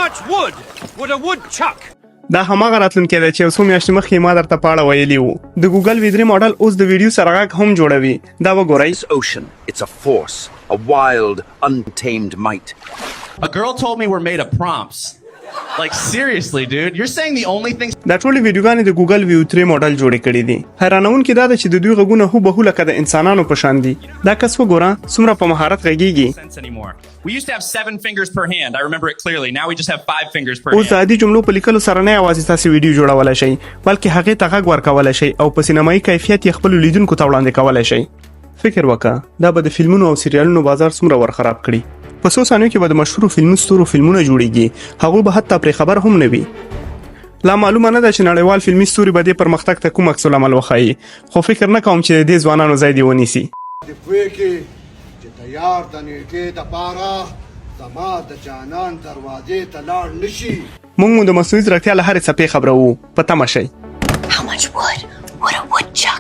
much wood would a woodchuck? دا هماغه راتلونکی دی چې یو څو میاشتې مخکې ما درته په اړه ویلي وو. د ګوګل وی 3 ماډل اوس د ویډیو سره غږ هم جوړوي. دا وګورئ. This ocean, it's a force, a wild, untamed might. A girl told me we're made of prompts. Like seriously, dude, you're saying the only thing دا ټولې ویډیوګانې د ګوګل ویو 3 ماډل جوړې کړې دي. حیرانونکې دا ده چې د دوی غږونه هوبهو لکه د انسانانو په شان دي. دا کس وګوره څومره په مهارت غږیږي. sense anymore. We used to have 7 fingers per hand. I remember it clearly. Now we just have 5 fingers per اوس د hand. عادي جملو په لیکلو سره نه یوازې تاسو ویډیو جوړولی شئ بلکې هغې ته غږ ورکولی شئ او په سینمایي کیفیت یې خپلو لیدونکو ته وړاندې کولی شئ. فکر وکړه دا به د فلمونو او سریالونو بازار څومره ورخراب کړي. په څو ثانیو کې به د مشهورو فلمي ستورو فلمونه جوړیږي. هغوی به حتی پرې خبر هم نه وي. لا معلومه نه ده چې نړیوال فلمي ستوري به دې پرمختګ ته کوم عکس العمل وښایي خو فکر نه کوم چې د دې ځوانانو ځای دې ونیسي. د پوهې کې چې تیار د نیټې دپاره زما د جانان دروازې ته لاړ نشي. موږ مو د مصنوعي ځیرکتیا له هرې څپې خبرو. په تمه شئ. How much wood would a woodchuck